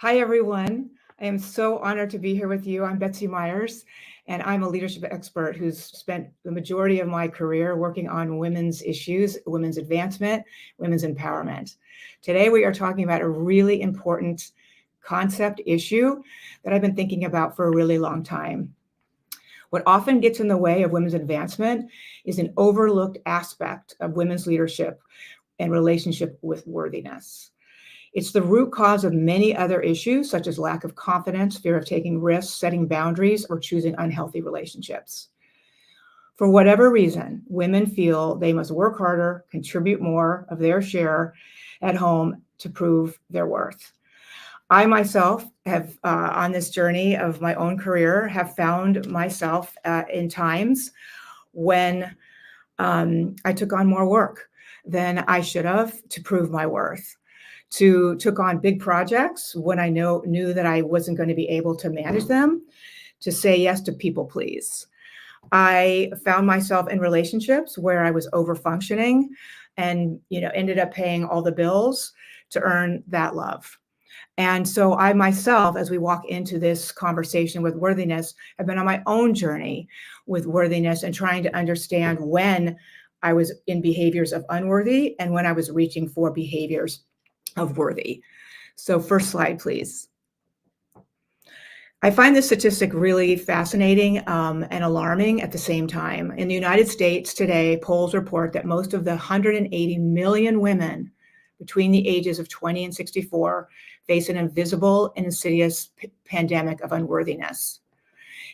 Hi, everyone. I am so honored to be here with you. I'm Betsy Myers, and I'm a leadership expert who's spent the majority of my career working on women's issues, women's advancement, women's empowerment. Today, we are talking about a really important concept issue that I've been thinking about for a really long time. What often gets in the way of women's advancement is an overlooked aspect of women's leadership and relationship with worthiness. It's the root cause of many other issues, such as lack of confidence, fear of taking risks, setting boundaries, or choosing unhealthy relationships. For whatever reason, women feel they must work harder, contribute more of their share at home to prove their worth. I myself have, on this journey of my own career, have found myself in times when I took on more work than I should have to prove my worth. Took on big projects when I knew that I wasn't going to be able to manage them, to say yes to people please. I found myself in relationships where I was over functioning and ended up paying all the bills to earn that love. And so I myself, as we walk into this conversation with worthiness, have been on my own journey with worthiness and trying to understand when I was in behaviors of unworthy and when I was reaching for behaviors of worthy. So first slide, please. I find this statistic really fascinating and alarming at the same time. In the United States today, polls report that most of the 180 million women between the ages of 20 and 64 face an invisible and insidious pandemic of unworthiness.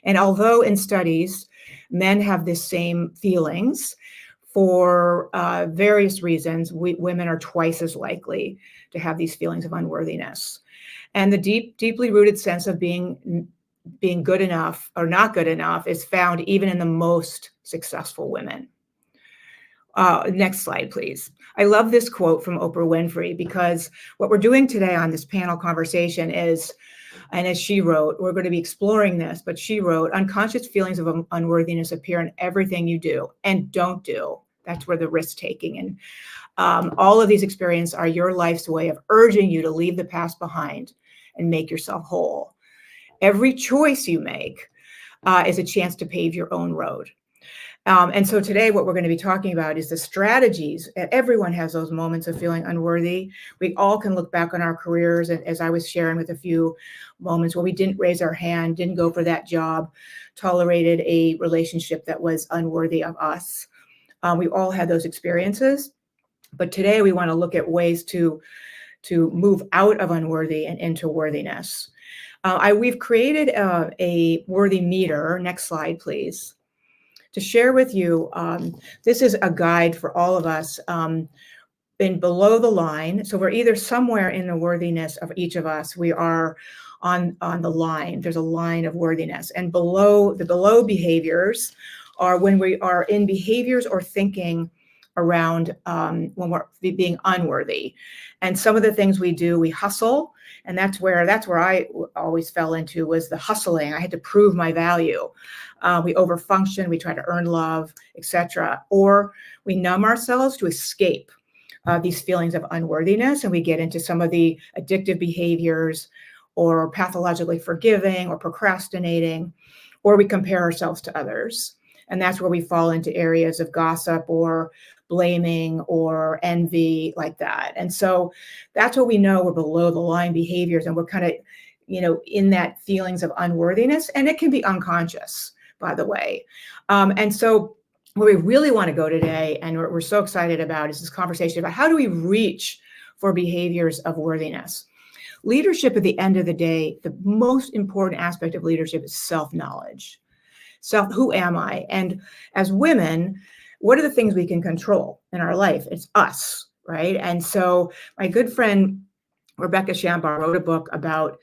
And although in studies, men have the same feelings, for various reasons, women are twice as likely to have these feelings of unworthiness. And the deeply rooted sense of being good enough or not good enough is found even in the most successful women. Next slide, please. I love this quote from Oprah Winfrey because what we're doing today on this panel conversation is, and as she wrote, we're going to be exploring this, but she wrote, unconscious feelings of unworthiness appear in everything you do and don't do. That's where the risk taking and all of these experiences are your life's way of urging you to leave the past behind and make yourself whole. Every choice you make is a chance to pave your own road. And so today, what we're going to be talking about is the strategies. Everyone has those moments of feeling unworthy. We all can look back on our careers, and as I was sharing with a few moments where we didn't raise our hand, didn't go for that job, tolerated a relationship that was unworthy of us. We all had those experiences. But today, we want to look at ways to move out of unworthy and into worthiness. We've created a worthy meter. Next slide, please. To share with you, this is a guide for all of us in below the line. So we're either somewhere in the worthiness of each of us. We are on the line. There's a line of worthiness. And below behaviors are when we are in behaviors or thinking around when we're being unworthy. And some of the things we do, we hustle. And that's where I always fell into, was the hustling. I had to prove my value. We overfunction, we try to earn love, etc. Or we numb ourselves to escape these feelings of unworthiness, and we get into some of the addictive behaviors, or pathologically forgiving, or procrastinating, or we compare ourselves to others. And that's where we fall into areas of gossip or blaming or envy, like that. And so that's what we know we're below the line behaviors, and we're kind of, in that feelings of unworthiness, and it can be unconscious, by the way. And so where we really want to go today, and we're so excited about, is this conversation about how do we reach for behaviors of worthiness. Leadership, at the end of the day, the most important aspect of leadership is self-knowledge. Who am I? And as women, what are the things we can control in our life? It's us, right? And so my good friend, Rebecca Shambar, wrote a book about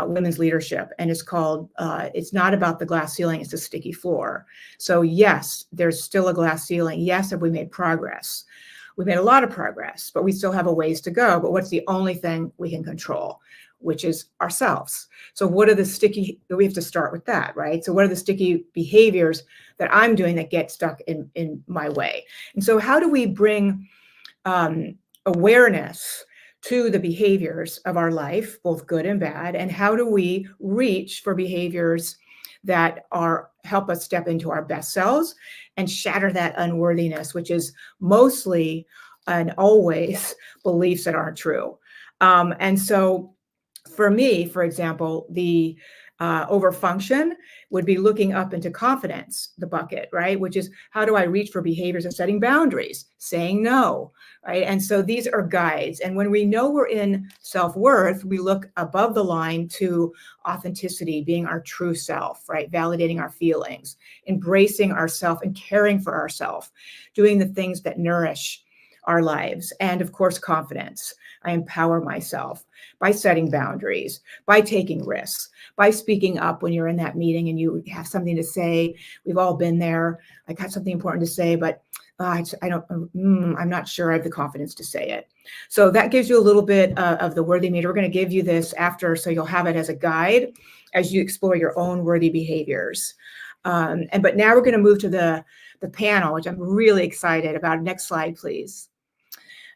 women's leadership, and it's called, it's not about the glass ceiling, it's a sticky floor. So yes, there's still a glass ceiling. Yes, have we made progress? We've made a lot of progress, but we still have a ways to go. But what's the only thing we can control? Which is ourselves. So what are the sticky, we have to start with that, right? So what are the sticky behaviors that I'm doing that get stuck in my way? And so how do we bring awareness to the behaviors of our life, both good and bad, and how do we reach for behaviors that help us step into our best selves and shatter that unworthiness, which is mostly and always beliefs that aren't true. And so for me, for example, the overfunction would be looking up into confidence, the bucket, right? Which is how do I reach for behaviors and setting boundaries, saying no, right? And so these are guides. And when we know we're in self-worth, we look above the line to authenticity, being our true self, right? Validating our feelings, embracing ourself and caring for ourselves, doing the things that nourish our lives. And of course, confidence. I empower myself by setting boundaries, by taking risks, by speaking up when you're in that meeting and you have something to say. We've all been there. I got something important to say, but I'm not sure I have the confidence to say it. So that gives you a little bit of the worthy meter. We're going to give you this after, so you'll have it as a guide as you explore your own worthy behaviors. But now we're going to move to the panel, which I'm really excited about. Next slide, please.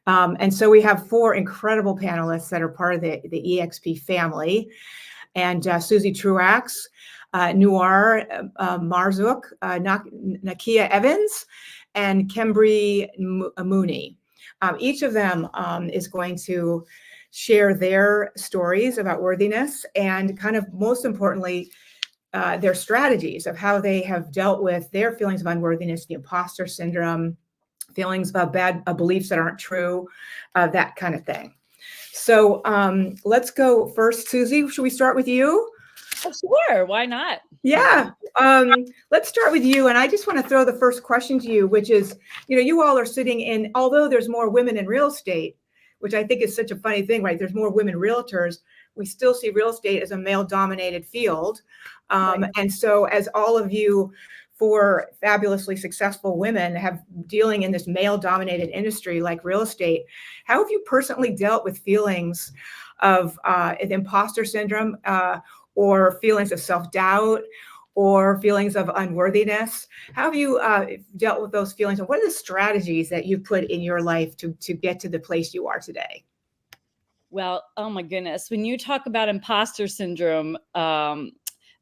And so we have 4 incredible panelists that are part of the EXP family. And Susie Truax, Noir Marzouk, Nakia Evans, and Kembri Mooney. Each of them is going to share their stories about worthiness and kind of most importantly, their strategies of how they have dealt with their feelings of unworthiness, the imposter syndrome, feelings about bad beliefs that aren't true, that kind of thing. So let's go first. Susie, should we start with you? Oh, sure. Why not? Yeah. Let's start with you. And I just want to throw the first question to you, which is, you all are sitting in, although there's more women in real estate, which I think is such a funny thing, right? There's more women realtors. We still see real estate as a male-dominated field. Right. And so as all of you 4 fabulously successful women have dealing in this male-dominated industry like real estate, how have you personally dealt with feelings of imposter syndrome or feelings of self-doubt or feelings of unworthiness? How have you dealt with those feelings, and what are the strategies that you put in your life to get to the place you are today? Well, oh my goodness. When you talk about imposter syndrome,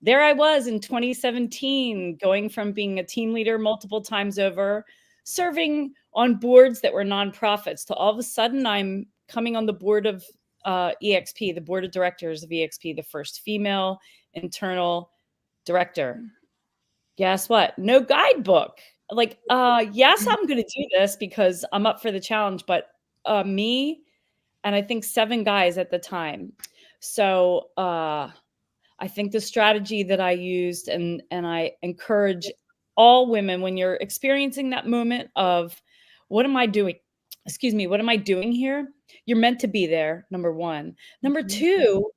there I was in 2017, going from being a team leader multiple times over, serving on boards that were nonprofits, to all of a sudden I'm coming on the board of EXP, the board of directors of EXP, the first female internal director. Guess what? No guidebook. Like, yes, I'm going to do this because I'm up for the challenge, but me and I think 7 guys at the time. So I think the strategy that I used, and I encourage all women, when you're experiencing that moment of, what am I doing? Excuse me, what am I doing here? You're meant to be there, number 1. Number 2,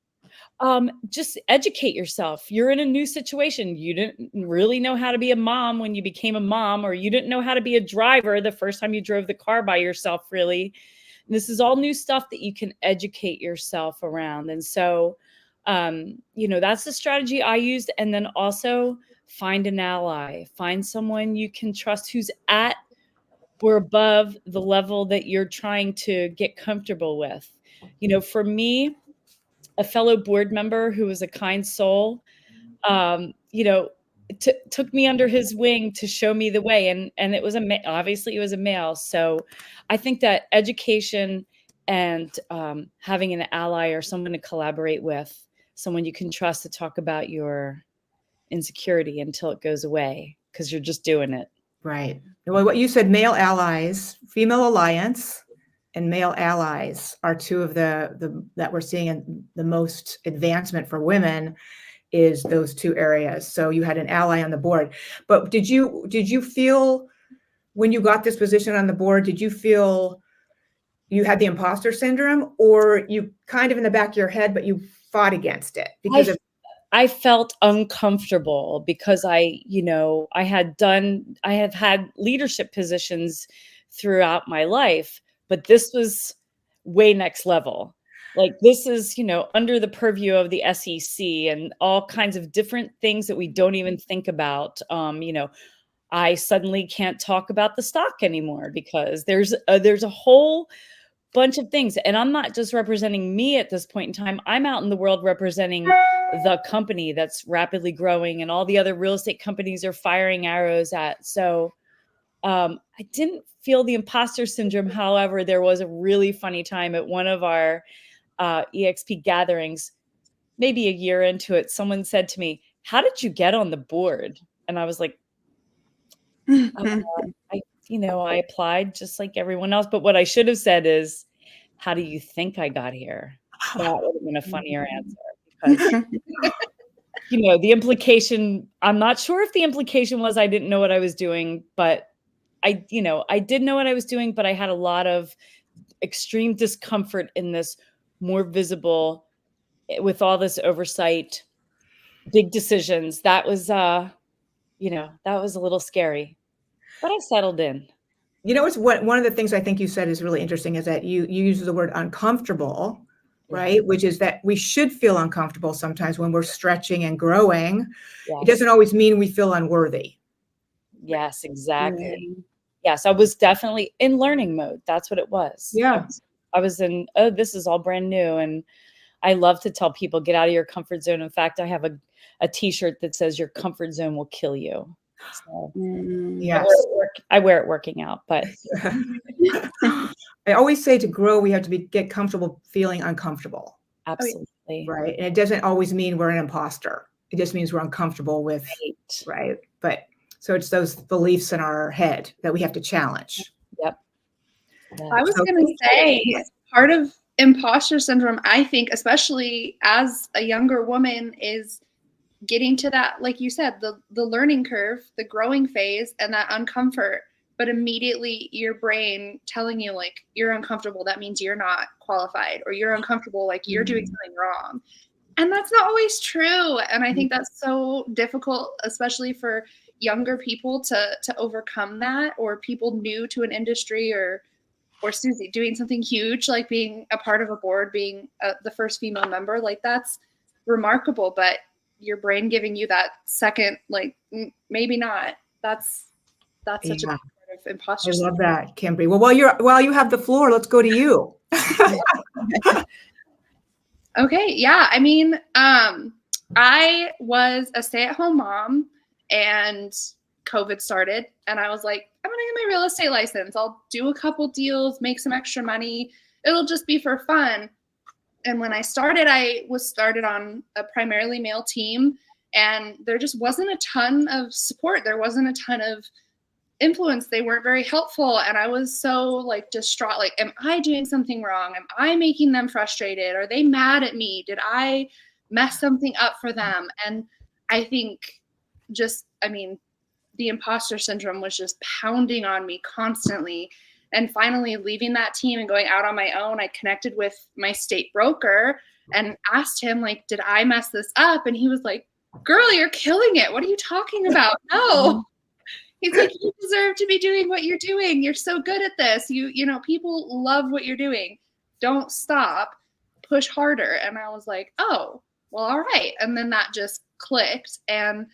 just educate yourself. You're in a new situation. You didn't really know how to be a mom when you became a mom, or you didn't know how to be a driver the first time you drove the car by yourself, really. And this is all new stuff that you can educate yourself around. And so, that's the strategy I used. And then also find an ally, find someone you can trust who's at or above the level that you're trying to get comfortable with. For me, a fellow board member who was a kind soul, took me under his wing to show me the way. And it was obviously it was a male. So I think that education and having an ally or someone to collaborate with, someone you can trust to talk about your insecurity until it goes away, because you're just doing it. Right. Well, what you said, male allies, female alliance, and male allies are 2 of the that we're seeing in the most advancement for women, is those 2 areas. So you had an ally on the board, but did you feel when you got this position on the board, did you feel you had the imposter syndrome, or you kind of in the back of your head, but you fought against it because I felt uncomfortable because I have had leadership positions throughout my life, but this was way next level. Like, this is, under the purview of the SEC and all kinds of different things that we don't even think about. I suddenly can't talk about the stock anymore because there's a whole bunch of things. And I'm not just representing me at this point in time. I'm out in the world representing the company that's rapidly growing, and all the other real estate companies are firing arrows at. So I didn't feel the imposter syndrome. However, there was a really funny time at one of our EXP gatherings, maybe a year into it. Someone said to me, "How did you get on the board?" And I was like, I applied just like everyone else. But what I should have said is, "How do you think I got here?" That would have been a funnier answer, because the implication, I'm not sure if the implication was I didn't know what I was doing, but I did know what I was doing, but I had a lot of extreme discomfort in this more visible, with all this oversight, big decisions. That was, that was a little scary, but I settled in. It's one of the things I think you said is really interesting is that you use the word uncomfortable, right? Yeah. Which is that we should feel uncomfortable sometimes when we're stretching and growing. Yes. It doesn't always mean we feel unworthy. Yes, exactly. Yes, I was definitely in learning mode. That's what it was. Yeah. I was in, this is all brand new. And I love to tell people, get out of your comfort zone. In fact, I have a t-shirt that says your comfort zone will kill you. So Yes. I wear it working out, but I always say to grow, we have to get comfortable feeling uncomfortable. Absolutely. Right. And it doesn't always mean we're an imposter. It just means we're uncomfortable with, right. But so it's those beliefs in our head that we have to challenge. Yep. I was going to say part of imposter syndrome, I think, especially as a younger woman, is getting to that, like you said, the learning curve, the growing phase, and that uncomfort, but immediately your brain telling you like you're uncomfortable, that means you're not qualified, or you're uncomfortable, like you're doing something wrong. And that's not always true. And I think that's so difficult, especially for younger people to overcome that, or people new to an industry, or Susie doing something huge, like being a part of a board, being the first female member, like that's remarkable. But your brain giving you that second, like maybe not. That's such a part of imposter syndrome. I love that, Kimberly. Well, while you have the floor, let's go to you. Okay, yeah. I mean, I was a stay-at-home mom, and COVID started, and I was like, I'm gonna get my real estate license. I'll do a couple deals, make some extra money. It'll just be for fun. And when I was started on a primarily male team, and there just wasn't a ton of support. There wasn't a ton of influence. They weren't very helpful. And I was so like distraught. Like, am I doing something wrong? Am I making them frustrated? Are they mad at me? Did I mess something up for them? And I think the imposter syndrome was just pounding on me constantly. And finally leaving that team and going out on my own, I connected with my state broker and asked him, like, did I mess this up? And he was like, girl, you're killing it. What are you talking about? No. He's like, you deserve to be doing what you're doing. You're so good at this. People love what you're doing. Don't stop. Push harder. And I was like, oh, well, all right. And then that just clicked. And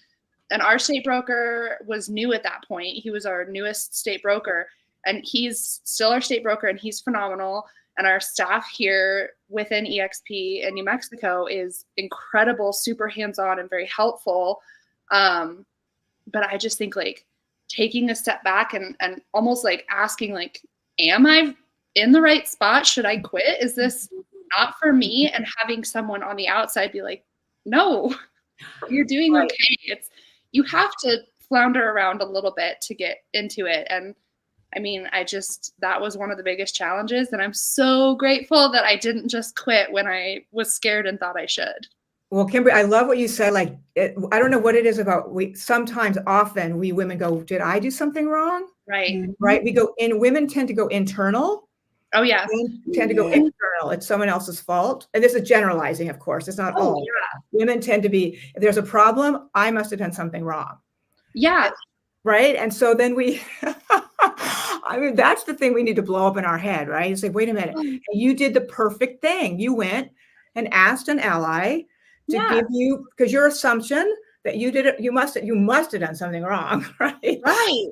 our state broker was new at that point. He was our newest state broker. And he's still our state broker, and he's phenomenal. And our staff here within EXP in New Mexico is incredible, super hands-on and very helpful. But I just think like taking a step back and almost like asking, like, am I in the right spot? Should I quit? Is this not for me? And having someone on the outside be like, no, you're doing okay. You have to flounder around a little bit to get into it. And I mean, that was one of the biggest challenges. And I'm so grateful that I didn't just quit when I was scared and thought I should. Well, Kimberly, I love what you said. Like, I don't know what it is about. Often we women go, did I do something wrong? Right. Right. Women tend to go internal. Oh, yeah. Men tend to go external. It's someone else's fault. And this is generalizing, of course. It's not all. Yeah. Women tend to be, if there's a problem, I must have done something wrong. Yeah. Right. And so then that's the thing we need to blow up in our head, right? You say, wait a minute, you did the perfect thing. You went and asked an ally to give you, because your assumption that you did it, you must have done something wrong, right? Right.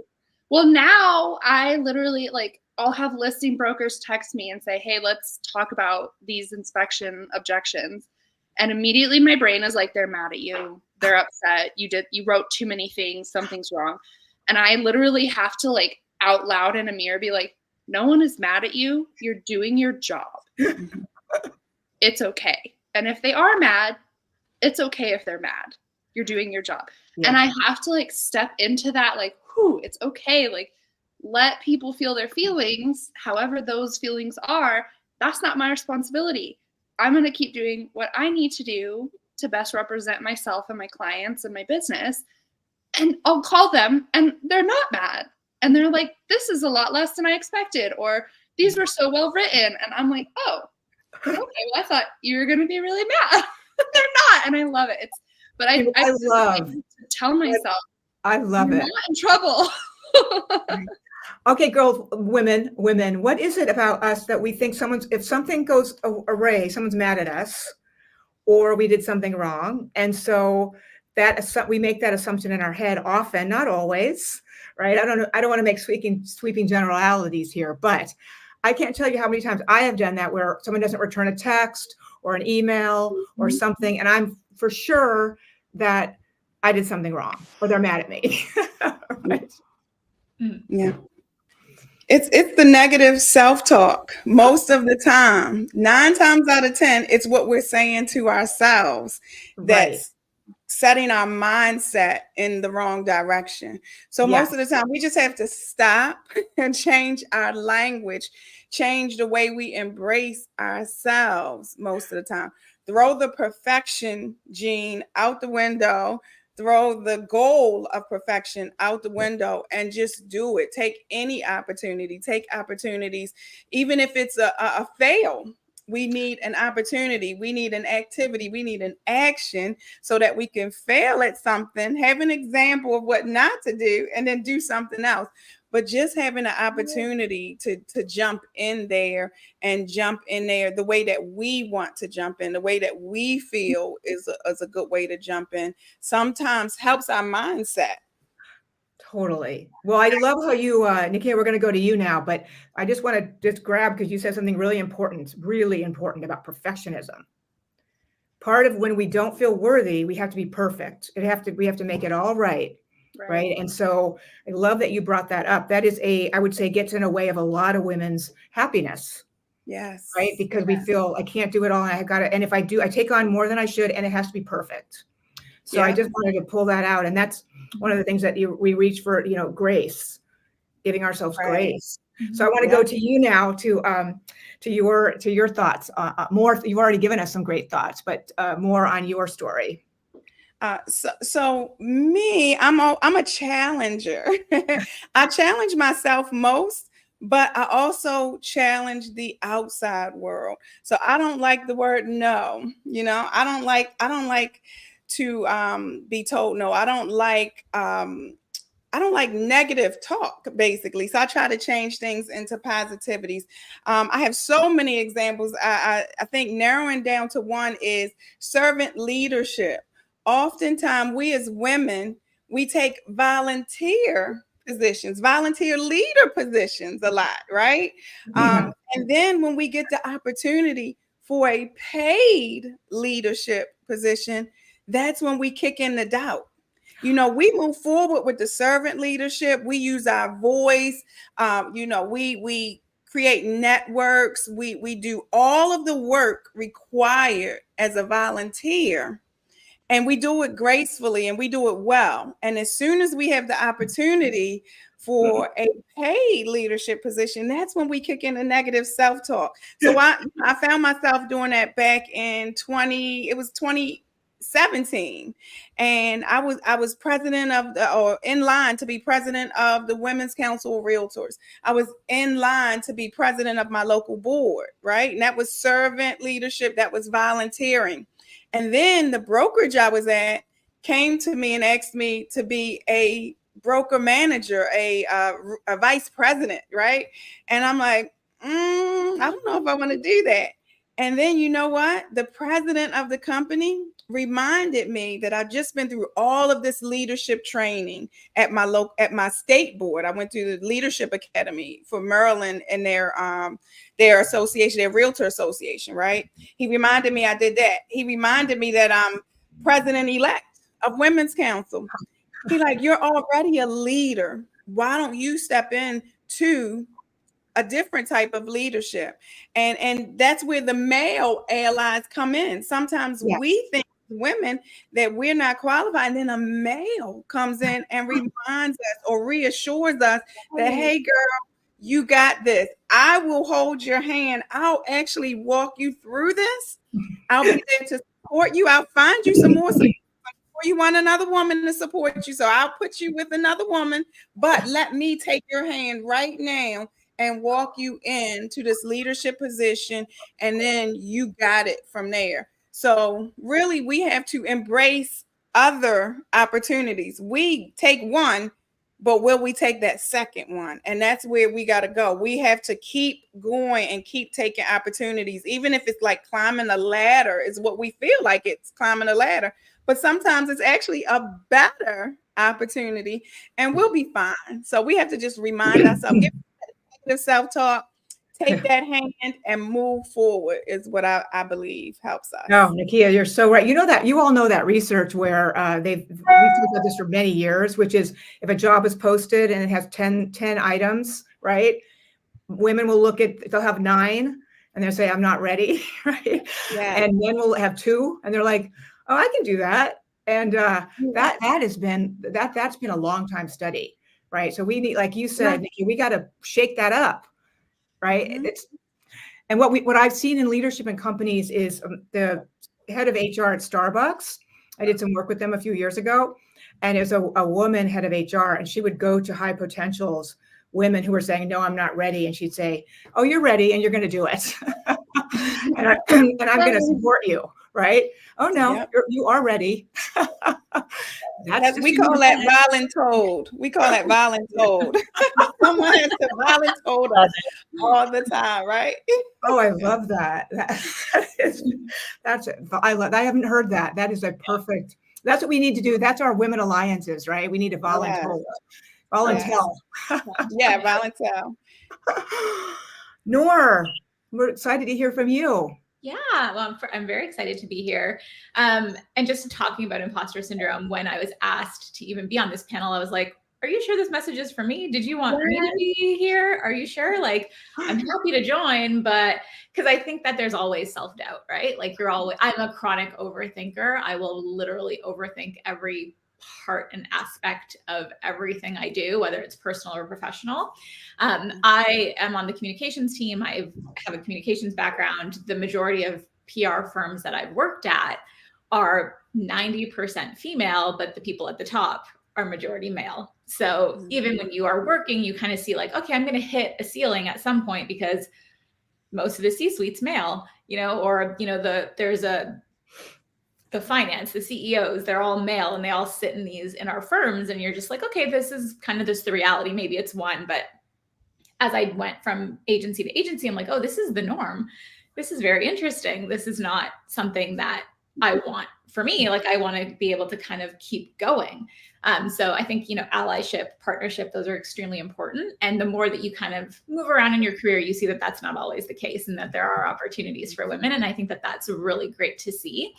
Well, now I literally, like, I'll have listing brokers text me and say, hey, let's talk about these inspection objections. And immediately my brain is like, they're mad at you. They're upset. You wrote too many things. Something's wrong. And I literally have to like out loud in a mirror be like, no one is mad at you. You're doing your job. It's okay. And if they are mad, it's okay if they're mad. You're doing your job. Yeah. And I have to like step into that, like, whew, it's okay. Like, let people feel their feelings, however those feelings are. That's not my responsibility. I'm going to keep doing what I need to do to best represent myself and my clients and my business. And I'll call them and they're not mad. And they're like, this is a lot less than I expected, or these were so well written. And I'm like, oh, okay, well, I thought you were going to be really mad. They're not. And I love it. But I love to tell myself, I love it. Not in trouble. Okay, girls, women, what is it about us that we think if something goes awry, someone's mad at us, or we did something wrong, and so we make that assumption in our head often, not always, right? I don't want to make sweeping generalities here, but I can't tell you how many times I have done that where someone doesn't return a text or an email or something, and I'm for sure that I did something wrong or they're mad at me. Right? Yeah. It's the negative self-talk most of the time. 9 times out of 10, it's what we're saying to ourselves that's setting our mindset in the wrong direction. So most of the time, we just have to stop and change our language, change the way we embrace ourselves most of the time. Throw the perfection gene out the window. Throw the goal of perfection out the window and just do it. Take any opportunity, take opportunities, even if it's a fail. We need an opportunity. We need an activity. We need an action so that we can fail at something, have an example of what not to do, and then do something else. But just having an opportunity to jump in there the way that we want to jump in, the way that we feel is a good way to jump in, sometimes helps our mindset. Totally. Well, I love how you, Nikia, we're going to go to you now, but I just want to just grab, because you said something really important about perfectionism. Part of when we don't feel worthy, we have to be perfect. We have to make it all right. Right. And so I love that you brought that up. That is I would say, gets in a way of a lot of women's happiness. Yes. Right. Because we feel I can't do it all. And I got to, and if I do, I take on more than I should, and it has to be perfect. So I just wanted to pull that out. And that's one of the things that we reach for, grace, giving ourselves grace. So I want to go to you now to your thoughts. More, you've already given us some great thoughts, but more on your story. So me, I'm a challenger. I challenge myself most, but I also challenge the outside world. So I don't like the word no. I don't like to be told no. I don't like negative talk, basically. So I try to change things into positivities. I have so many examples. I think narrowing down to one is servant leadership. Oftentimes, we as women, we take volunteer leader positions a lot, right? And then when we get the opportunity for a paid leadership position, that's when we kick in the doubt. We move forward with the servant leadership. We use our voice. We create networks. We do all of the work required as a volunteer. And we do it gracefully and we do it well. And as soon as we have the opportunity for a paid leadership position, that's when we kick in a negative self-talk. So I found myself doing that back in 2017. And I was president or in line to be president of the Women's Council of Realtors. I was in line to be president of my local board, right? And that was servant leadership. That was volunteering. And then the brokerage I was at came to me and asked me to be a broker manager, a vice president, right? And I'm like, I don't know if I want to do that. And then you know what? The president of the company reminded me that I've just been through all of this leadership training at my state board. I went to the Leadership Academy for Maryland and their association, their realtor association, right? He reminded me I did that. He reminded me that I'm president-elect of Women's Council. He like, you're already a leader. Why don't you step in to a different type of leadership? And that's where the male allies come in. Sometimes we think women that we're not qualified, and then a male comes in and reminds us or reassures us that, hey girl, you got this. I will hold your hand. I'll actually walk you through this. I'll be there to support you. I'll find you some more support. You want another woman to support you, so I'll put you with another woman, but let me take your hand right now and walk you into this leadership position, and then you got it from there. So really, we have to embrace other opportunities. We take one, but will we take that second one? And that's where we got to go. We have to keep going and keep taking opportunities, even if it's like climbing a ladder is what we feel like it's climbing a ladder. But sometimes it's actually a better opportunity and we'll be fine. So we have to just remind ourselves, give negative self-talk, take that hand and move forward is what I believe helps us. No, Nakia, you're so right. You know that you all know that research where we've talked about this for many years, which is if a job is posted and it has 10 items, right? Women will look at, they'll have 9 and they'll say, I'm not ready, right? Yeah. And men will have 2 and they're like, oh, I can do that. And that's been a long time study, right? So we need, like you said, Nikki, we got to shake that up, right? Mm-hmm. And what I've seen in leadership in companies is the head of HR at Starbucks. I did some work with them a few years ago, and it was a woman head of HR, and she would go to high potentials, women who were saying, no, I'm not ready. And she'd say, oh, you're ready and you're going to do it. and I'm going to support you. Right? Oh no, yep. You are ready. We call that voluntold. We call that voluntold. Someone has to voluntold us all the time, right? Oh, I love that. That's it. I haven't heard that. That is a perfect. That's what we need to do. That's our women alliances, right? We need to voluntold. Voluntel. Yeah, voluntel. Nor, we're excited to hear from you. Yeah, well, I'm very excited to be here. And just talking about imposter syndrome, when I was asked to even be on this panel, I was like, are you sure this message is for me? Did you want me to be here? Are you sure? Like, I'm happy to join, but because I think that there's always self-doubt, right? Like I'm a chronic overthinker. I will literally overthink every part and aspect of everything I do, whether it's personal or professional. I am on the communications team. I have a communications background. The majority of PR firms that I've worked at are 90% female, but the people at the top are majority male. So even when you are working, you kind of see like, okay, I'm going to hit a ceiling at some point because most of the C-suite's male, or, there's the finance, the CEOs, they're all male and they all sit in our firms. And you're just like, okay, this is kind of just the reality. Maybe it's one, but as I went from agency to agency, I'm like, oh, this is the norm. This is very interesting. This is not something that I want for me. Like I want to be able to kind of keep going. So I think, allyship, partnership, those are extremely important. And the more that you kind of move around in your career, you see that that's not always the case and that there are opportunities for women. And I think that that's really great to see.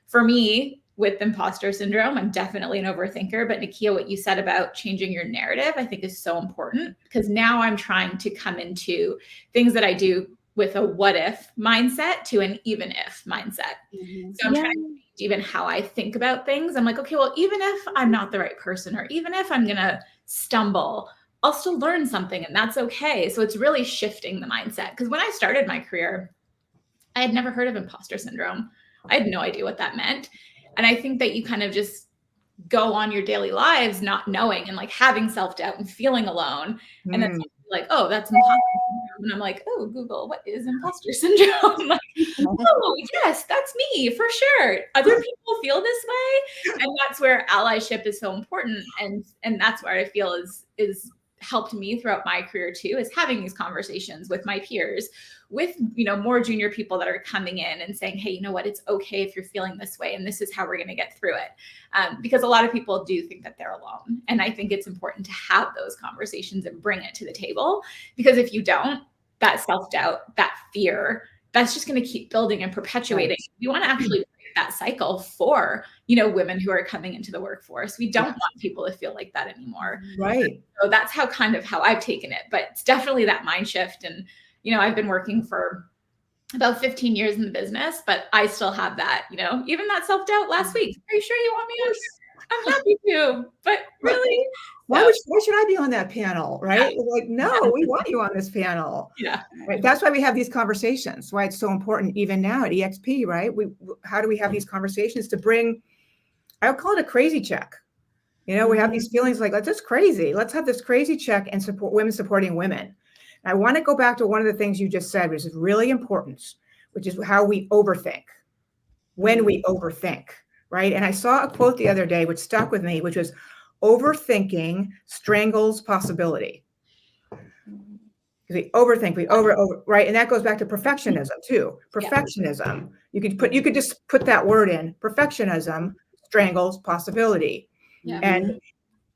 For me, with imposter syndrome, I'm definitely an overthinker, but Nakia, what you said about changing your narrative, I think is so important because now I'm trying to come into things that I do with a what if mindset to an even if mindset. Mm-hmm. So I'm trying to change even how I think about things. I'm like, okay, well, even if I'm not the right person, or even if I'm going to stumble, I'll still learn something and that's okay. So it's really shifting the mindset. Because when I started my career, I had never heard of imposter syndrome. I had no idea what that meant. And I think that you kind of just go on your daily lives not knowing and like having self-doubt and feeling alone. And then like, oh, that's imposter syndrome. And I'm like, oh, Google, what is imposter syndrome? Like, oh, yes, that's me for sure. Other people feel this way. And that's where allyship is so important. And that's where I feel is helped me throughout my career too is having these conversations with my peers, with, more junior people that are coming in and saying, hey, you know what, it's okay if you're feeling this way, and this is how we're going to get through it. Because a lot of people do think that they're alone. And I think it's important to have those conversations and bring it to the table, because if you don't, that self-doubt, that fear, that's just going to keep building and perpetuating. Right. We want to actually break that cycle for, women who are coming into the workforce. We don't want people to feel like that anymore. Right. So that's how I've taken it, but it's definitely that mind shift. And, I've been working for about 15 years in the business, but I still have that, even that self-doubt last week. Are you sure you want me on? I'm happy to, but really, why should I be on that panel? Right? Yeah. Like, no, we want you on this panel. Yeah. Right. That's why we have these conversations. Why it's so important, even now at EXP, right? How do we have these conversations to bring, I would call it a crazy check. We have these feelings like, that's crazy. Let's have this crazy check and support women supporting women. And I want to go back to one of the things you just said, which is really important, which is how we overthink, when we overthink, right? And I saw a quote the other day, which stuck with me, which was, overthinking strangles possibility. Because we overthink, right? And that goes back to perfectionism too. Perfectionism. Yeah. You could just put that word in. Perfectionism strangles possibility. Yeah. And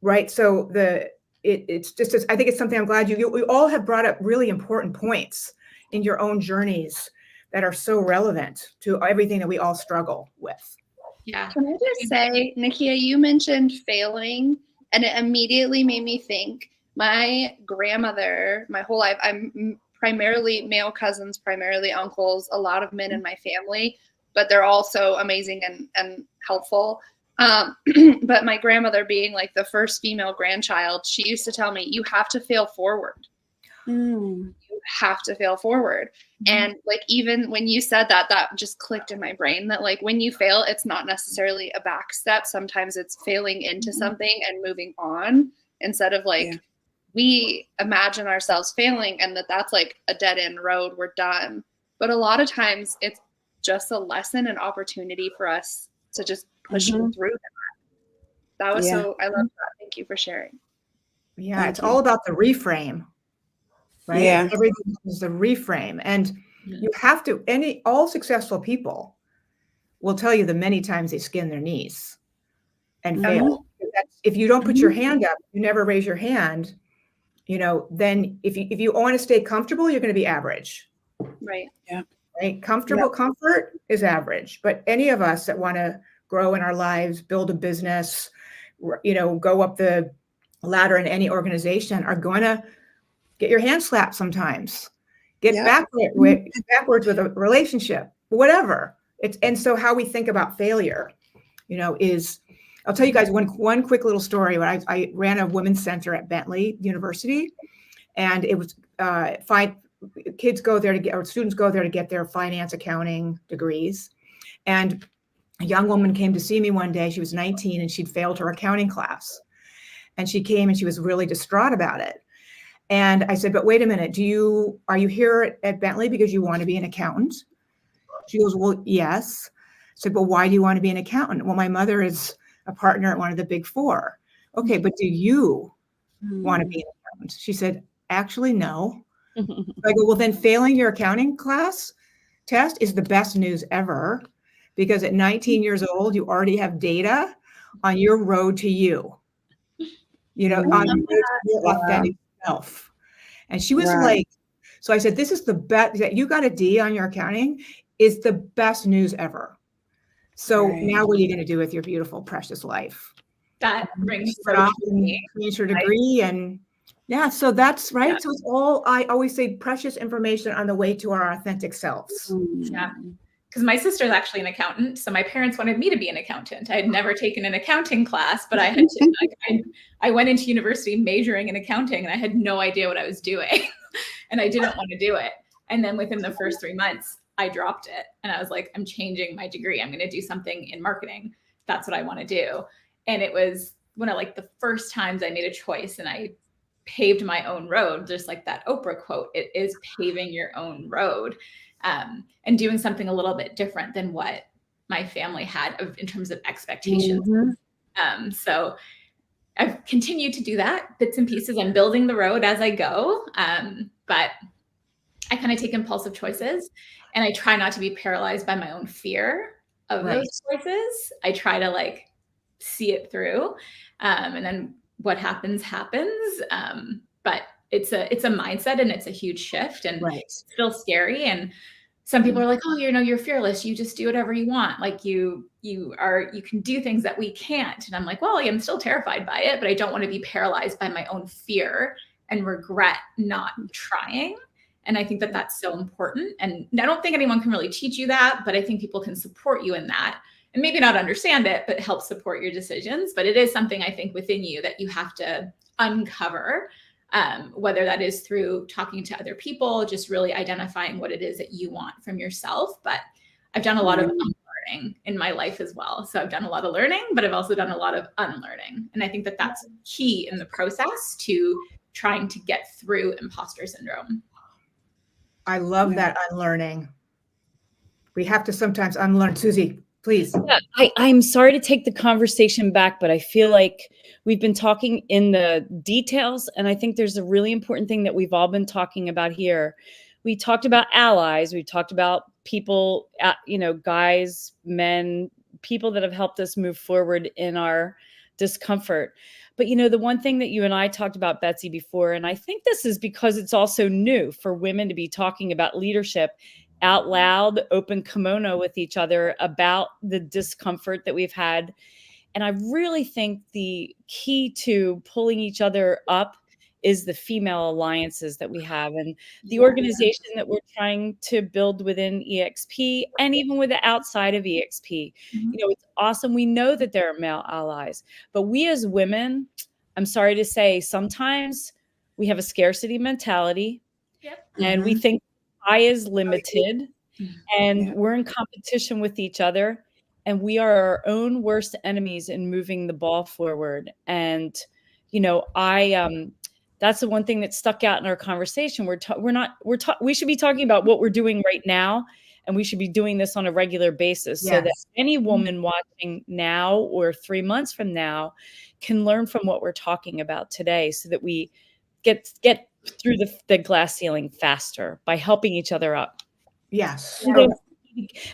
right. So it's just, I think it's something I'm glad you all have brought up really important points in your own journeys that are so relevant to everything that we all struggle with. Yeah. Can I just say, Nikia, you mentioned failing, and it immediately made me think, my grandmother, my whole life, I'm primarily male cousins, primarily uncles, a lot of men in my family, but they're all so amazing and helpful. But my grandmother, being like the first female grandchild, she used to tell me, you have to fail forward. You have to fail forward. And like, even when you said that just clicked in my brain, that like, when you fail, it's not necessarily a back step. Sometimes it's failing into something and moving on, instead of like, we imagine ourselves failing and that's like a dead end road, we're done. But a lot of times it's just a lesson and opportunity for us to just push through that was so, I love that. Thank you for sharing. Yeah. It's all about the reframe. Right? Yeah. Everything is the reframe. And you have to, all successful people will tell you the many times they skinned their knees and failed. If you don't put your hand up, you never raise your hand, then if you want to stay comfortable, you're going to be average. Right. Yeah. Right. Comfort is average. But any of us that want to grow in our lives, build a business, go up the ladder in any organization are going to get your hand slapped sometimes, get backwards with a relationship, whatever. And so how we think about failure, is, I'll tell you guys one quick little story. When I ran a women's center at Bentley University, and it was students go there to get their finance accounting degrees. And a young woman came to see me one day. She was 19 and she'd failed her accounting class. And she came and she was really distraught about it. And I said, but wait a minute, are you here at Bentley because you want to be an accountant? She goes, well, yes. I said, well, why do you want to be an accountant? Well, my mother is a partner at one of the big four. Okay, but do you want to be an accountant? She said, actually, no. I go, well, then failing your accounting class test is the best news ever, because at 19 years old, you already have data on your road to you, on your road to your authentic self. And she was like, so I said, this is the best, that you got a D on your accounting is the best news ever. So now what are you going to do with your beautiful, precious life? That brings change her degree. And so that's right. Yeah. So it's all, I always say, precious information on the way to our authentic selves. Yeah. Because my sister's actually an accountant. So my parents wanted me to be an accountant. I had never taken an accounting class, but I had to, I went into university majoring in accounting and I had no idea what I was doing and I didn't want to do it. And then within the first 3 months, I dropped it. And I was like, I'm changing my degree. I'm going to do something in marketing. That's what I want to do. And it was one of the first times I made a choice and I paved my own road, just like that Oprah quote, it is paving your own road. And doing something a little bit different than what my family had in terms of expectations. So I've continued to do that, bits and pieces. I'm building the road as I go. But I kind of take impulsive choices, and I try not to be paralyzed by my own fear of those choices. I try to like see it through. And then what happens. But it's a mindset, and it's a huge shift, and it's still scary. And some people are like, oh, you're fearless. You just do whatever you want. Like you can do things that we can't. And I'm like, well, I'm still terrified by it, but I don't want to be paralyzed by my own fear and regret not trying. And I think that that's so important. And I don't think anyone can really teach you that, but I think people can support you in that, and maybe not understand it, but help support your decisions. But it is something I think within you that you have to uncover, whether that is through talking to other people, just really identifying what it is that you want from yourself. But I've done a lot of unlearning in my life as well. So I've done a lot of learning, but I've also done a lot of unlearning. And I think that that's key in the process to trying to get through imposter syndrome. I love that unlearning. We have to sometimes unlearn. Susie, please. Yeah, I'm sorry to take the conversation back, but I feel like we've been talking in the details, and I think there's a really important thing that we've all been talking about here. We talked about allies. We talked about people, guys, men, people that have helped us move forward in our discomfort. But, the one thing that you and I talked about, Betsy, before, and I think this is because it's also new for women to be talking about leadership out loud, open kimono with each other about the discomfort that we've had. And I really think the key to pulling each other up is the female alliances that we have, and the organization that we're trying to build within EXP, and even with the outside of EXP. It's awesome. We know that there are male allies, but we as women, I'm sorry to say, sometimes we have a scarcity mentality, and we think I is limited, and we're in competition with each other, and we are our own worst enemies in moving the ball forward. And that's the one thing that stuck out in our conversation. We should be talking about what we're doing right now, and we should be doing this on a regular basis, so that any woman watching now or 3 months from now can learn from what we're talking about today, so that we get through the glass ceiling faster by helping each other up. Yes.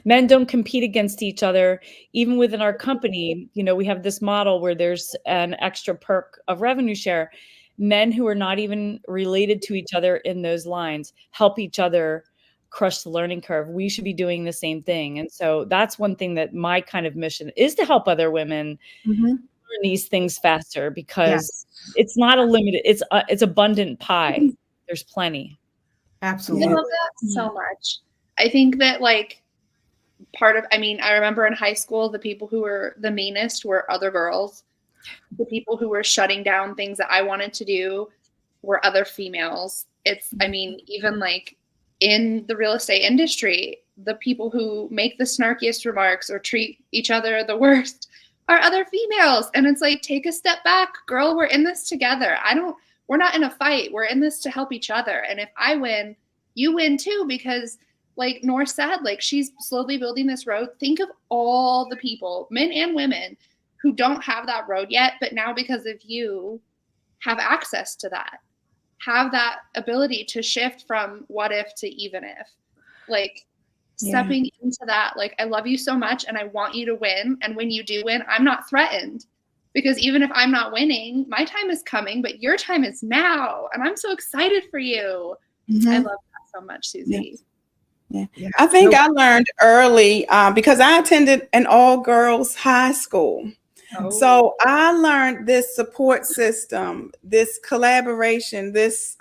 Men don't compete against each other. Even within our company, we have this model where there's an extra perk of revenue share. Men who are not even related to each other in those lines help each other crush the learning curve. We should be doing the same thing. And so that's one thing that my kind of mission is, to help other women learn these things faster, because it's not a limited, it's abundant pie. There's plenty. Absolutely. I love that so much. I think that I remember in high school, the people who were the meanest were other girls. The people who were shutting down things that I wanted to do were other females. Even like in the real estate industry, the people who make the snarkiest remarks or treat each other the worst are other females. And it's like, take a step back, girl, we're in this together. We're not in a fight. We're in this to help each other. And if I win, you win too, because like Nor said, like she's slowly building this road. Think of all the people, men and women, who don't have that road yet, but now because of you have access to that, have that ability to shift from what if to even if, stepping into that. Like, I love you so much and I want you to win. And when you do win, I'm not threatened, because even if I'm not winning, my time is coming, but your time is now. And I'm so excited for you. I love that so much, Susie. Yeah. I think I learned early because I attended an all-girls high school. So I learned this support system, this collaboration, this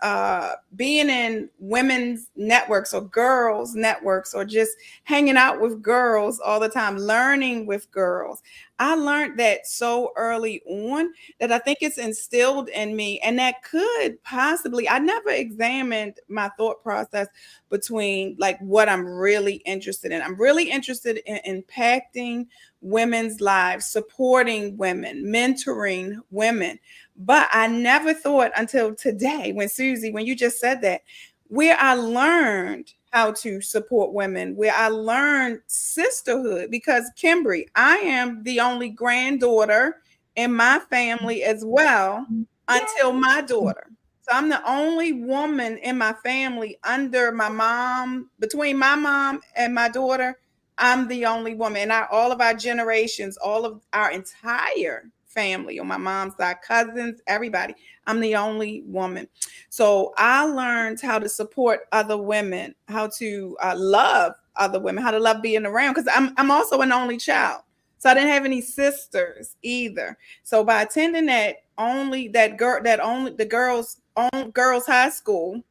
being in women's networks or girls' networks, or just hanging out with girls all the time, learning with girls. I learned that so early on that I think it's instilled in me, and that could possibly, I never examined my thought process between like what I'm really interested in. I'm really interested in impacting women's lives, supporting women, mentoring women. But I never thought until today, when you just said that, where I learned how to support women, where I learned sisterhood, because Kimberly, I am the only granddaughter in my family as well until my daughter. So I'm the only woman in my family under my mom, between my mom and my daughter. I'm the only woman. And all of our generations, all of our entire family on my mom's side, cousins, everybody, I'm the only woman. So I learned how to support other women, how to love other women, how to love being around, because I'm also an only child. So I didn't have any sisters either. So by attending the girls high school,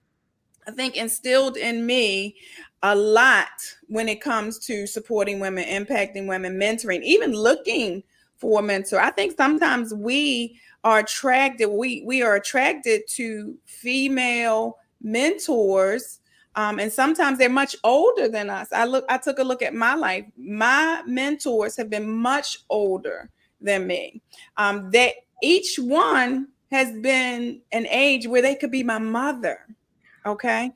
I think instilled in me a lot when it comes to supporting women, impacting women, mentoring, even looking for a mentor. I think sometimes we are attracted to female mentors, and sometimes they're much older than us. I took a look at my life. My mentors have been much older than me. That each one has been an age where they could be my mother. Okay.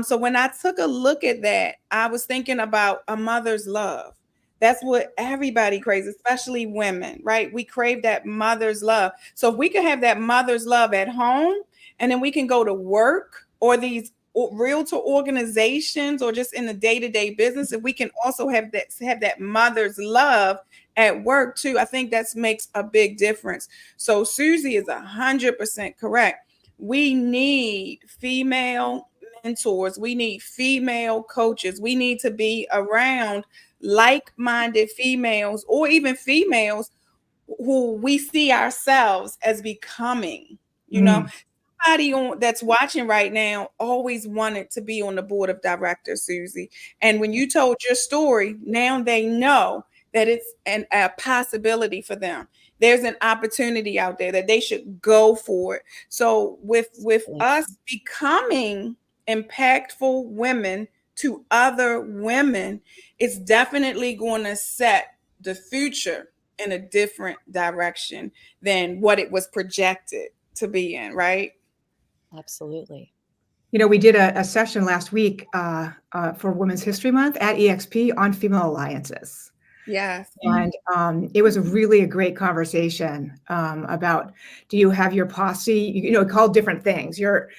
So when I took a look at that, I was thinking about a mother's love. That's what everybody craves, especially women, right? We crave that mother's love. So if we can have that mother's love at home, and then we can go to work or these realtor organizations or just in the day-to-day business, if we can also have that mother's love at work too, I think that makes a big difference. So Susie is 100% correct. We need female mentors. We need female coaches. We need to be around like-minded females, or even females who we see ourselves as becoming. Somebody that's watching right now always wanted to be on the board of directors, Susie. And when you told your story, now they know that it's a possibility for them. There's an opportunity out there that they should go for it. So with us becoming impactful women to other women, it's definitely going to set the future in a different direction than what it was projected to be in, right? Absolutely. We did a session last week for Women's History Month at EXP on female alliances. Yes. And it was really a great conversation about, do you have your posse, called different things, your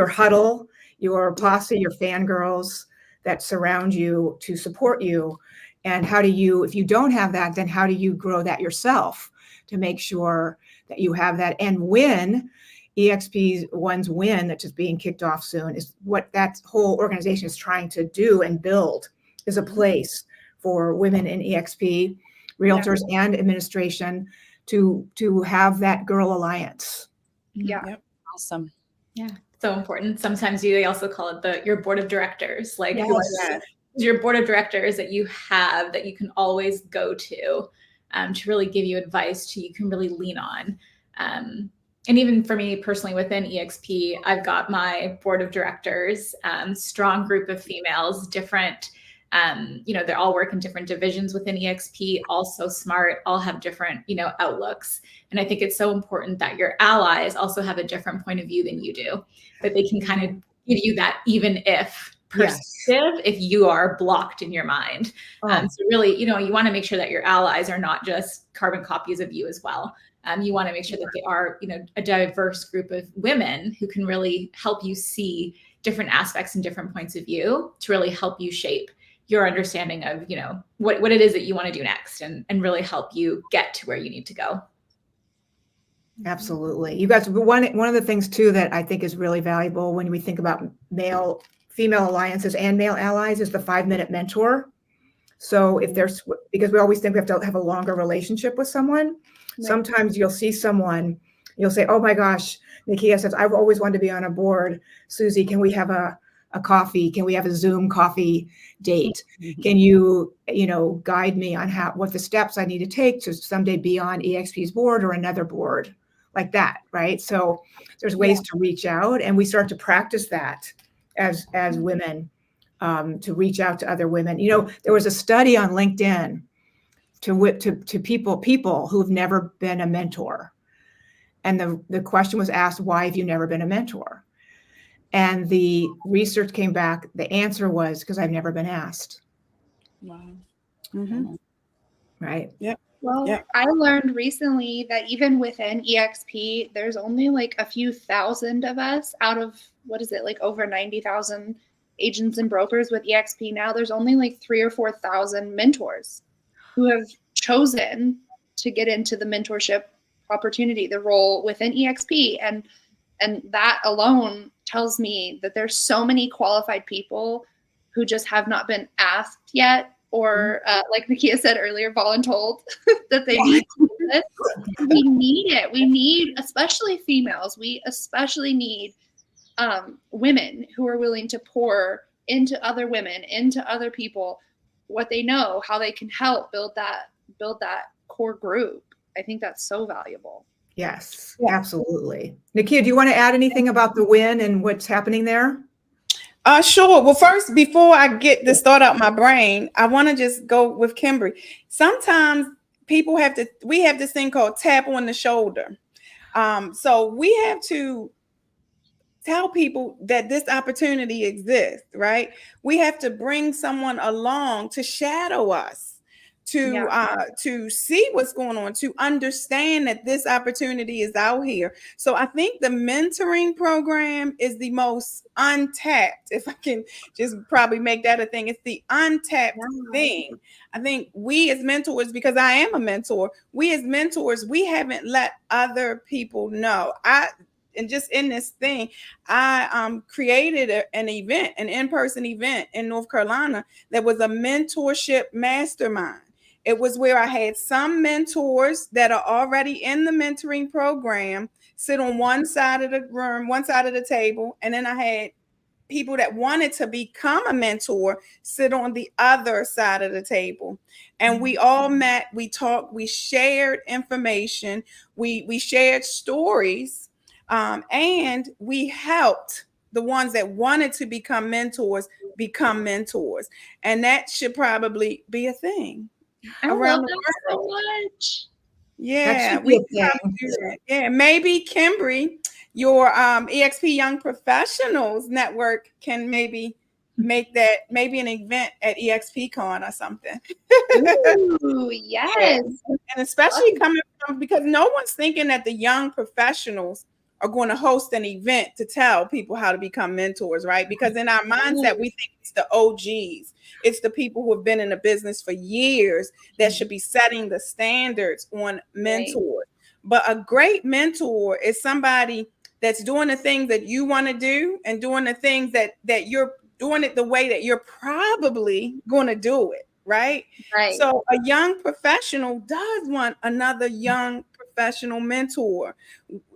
huddle, your posse, your fangirls that surround you to support you. And how do you, if you don't have that, then how do you grow that yourself to make sure that you have that? And when EXP's One's Win, that's just being kicked off soon, is what that whole organization is trying to do and build, is a place for women in EXP, realtors and administration to have that girl alliance. Yeah. Yep. Awesome. Yeah. So important. Sometimes they also call it your board of directors, like Yes. who are your board of directors that you have that you can always go to really give you advice you can really lean on. And even for me personally within EXP, I've got my board of directors, strong group of females, different, they all work in different divisions within EXP, also smart, all have different, outlooks. And I think it's so important that your allies also have a different point of view than you do, that they can kind of give you that even if perspective if you are blocked in your mind. So really, you want to make sure that your allies are not just carbon copies of you as well. You want to make sure that they are, a diverse group of women who can really help you see different aspects and different points of view to really help you shape your understanding of, what it is that you want to do next and really help you get to where you need to go. Absolutely. You guys, one of the things too that I think is really valuable when we think about female alliances and male allies is the 5-minute mentor. So if because we always think we have to have a longer relationship with someone. Right. Sometimes you'll see someone, you'll say, oh my gosh, Nikia says, I've always wanted to be on a board. Susie, can we have a coffee? Can we have a Zoom coffee date? Mm-hmm. Can you, guide me on what the steps I need to take to someday be on EXP's board or another board like that, right? So there's ways to reach out, and we start to practice that as women, to reach out to other women. There was a study on LinkedIn to people who've never been a mentor. And the question was asked, why have you never been a mentor? And the research came back. The answer was, because I've never been asked. Wow. Mm-hmm. Right. Yep. Well, Yeah. I learned recently that even within EXP, there's only like a few thousand of us out of, what is it, like over 90,000 agents and brokers with EXP now. There's only like 3,000 or 4,000 mentors who have chosen to get into the mentorship opportunity, the role within EXP. And that alone tells me that there's so many qualified people who just have not been asked yet, or like Nakia said earlier, voluntold that they need to do this. We need it. We need, especially females, we especially need women who are willing to pour into other women, into other people, what they know, how they can help build that core group. I think that's so valuable. Yes, absolutely. Nakia, do you want to add anything about the win and what's happening there? Sure. Well, first, before I get this thought out my brain, I want to just go with Kimberly. Sometimes we have this thing called tap on the shoulder. So we have to tell people that this opportunity exists, right? We have to bring someone along to shadow us, to see what's going on, to understand that this opportunity is out here. So I think the mentoring program is the most untapped, if I can just probably make that a thing. It's the untapped thing. I think we as mentors, because I am a mentor, we as mentors, we haven't let other people know. And just in this thing, I created an event, an in-person event in North Carolina that was a mentorship mastermind. It was where I had some mentors that are already in the mentoring program sit on one side of the room, one side of the table, and then I had people that wanted to become a mentor sit on the other side of the table. And we all met, we talked, we shared information, we shared stories. And we helped the ones that wanted to become mentors become mentors. And that should probably be a thing around the world. So much. Yeah, we can do that. Yeah, maybe Kimberly, your EXP Young Professionals Network can maybe make that maybe an event at EXP Con or something. Ooh, yes. And especially coming from, because no one's thinking that the young professionals are going to host an event to tell people how to become mentors, right? Because in our mindset, we think it's the OGs. It's the people who have been in the business for years that should be setting the standards on mentors. Right. But a great mentor is somebody that's doing the things that you want to do and doing the things that you're doing it the way that you're probably going to do it. Right. So a young professional does want another young professional mentor.